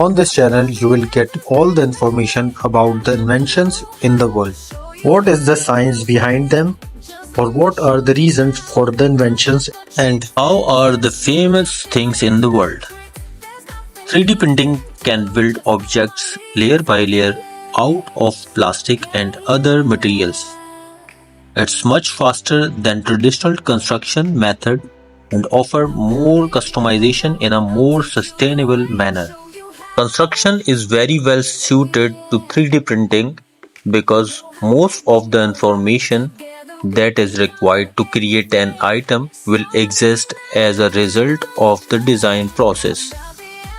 On this channel, you will get all the information about the inventions in the world. What is the science behind them? Or what are the reasons for the inventions and how are the famous things in the world? 3D printing can build objects layer by layer out of plastic and other materials. It's much faster than traditional construction method and offer more customization in a more sustainable manner. Construction is very well suited to 3D printing because most of the information that is required to create an item will exist as a result of the design process.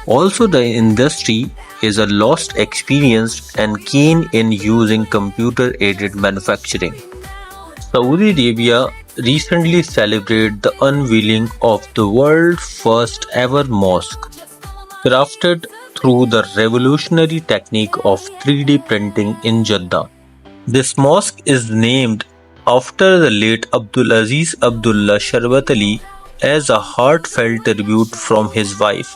Also, the industry is a lost experience and keen in using computer-aided manufacturing. Saudi Arabia recently celebrated the unveiling of the world's first ever mosque, crafted through the revolutionary technique of 3D printing in Jeddah. This mosque is named after the late Abdulaziz Abdullah Sharbatly as a heartfelt tribute from his wife,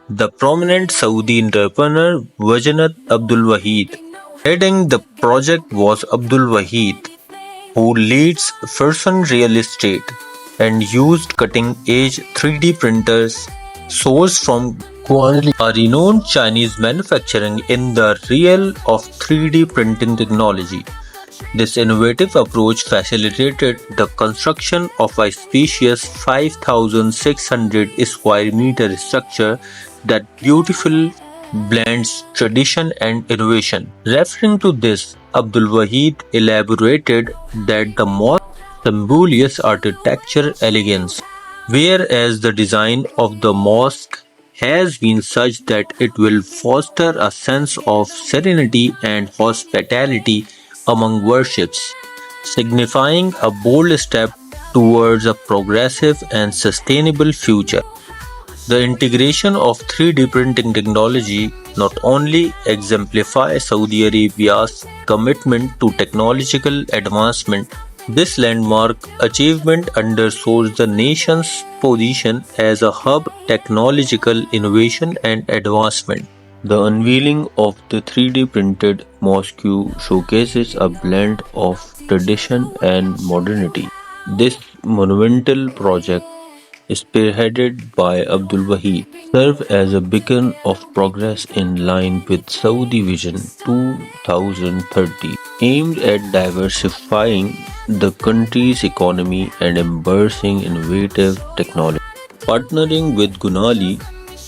the prominent Saudi entrepreneur Wajnat Abdulwahed. Heading the project was Abdulwahed, who leads Fursan Real Estate and used cutting-edge 3D printers sourced from Guanli, a renowned Chinese manufacturing in the realm of 3D printing technology. This innovative approach facilitated the construction of a spacious 5,600 square meter structure that beautifully blends tradition and innovation. Referring to this, Abdulwahed elaborated that the mosque symbolizes architectural elegance, whereas the design of the mosque has been such that it will foster a sense of serenity and hospitality among worships, signifying a bold step towards a progressive and sustainable future. The integration of 3D printing technology not only exemplifies Saudi Arabia's commitment to technological advancement, this landmark achievement underscores the nation's position as a hub of technological innovation and advancement. The unveiling of the 3D printed mosque showcases a blend of tradition and modernity. This monumental project, spearheaded by Abdulwahed, serves as a beacon of progress in line with Saudi Vision 2030, aimed at diversifying the country's economy and embracing innovative technology. Partnering with Guanli,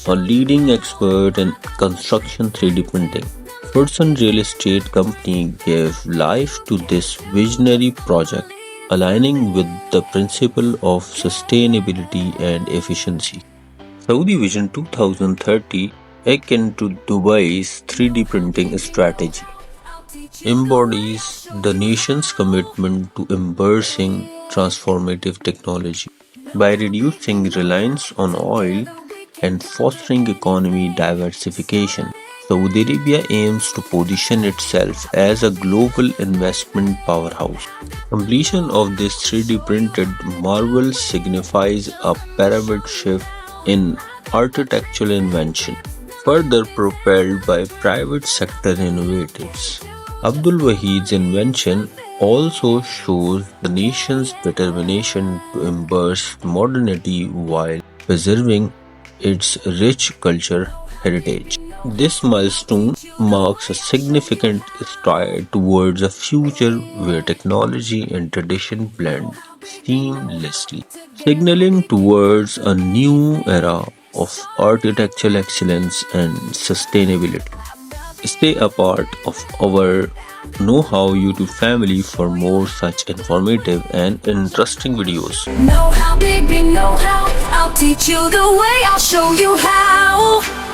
a leading expert in construction 3D printing, Fursan Real Estate Company gave life to this visionary project, aligning with the principle of sustainability and efficiency. Saudi Vision 2030, akin to Dubai's 3D printing strategy, embodies the nation's commitment to embracing transformative technology. By reducing reliance on oil and fostering economy diversification, Saudi Arabia aims to position itself as a global investment powerhouse. Completion of this 3D printed marvel signifies a paradigm shift in architectural invention, further propelled by private sector innovatives. Abdulwahed's invention also shows the nation's determination to embrace modernity while preserving its rich cultural heritage. This milestone marks a significant stride towards a future where technology and tradition blend seamlessly, signaling towards a new era of architectural excellence and sustainability. Stay a part of our Know How YouTube family for more such informative and interesting videos. Know how, baby, know how. I'll teach you the way, I'll show you how.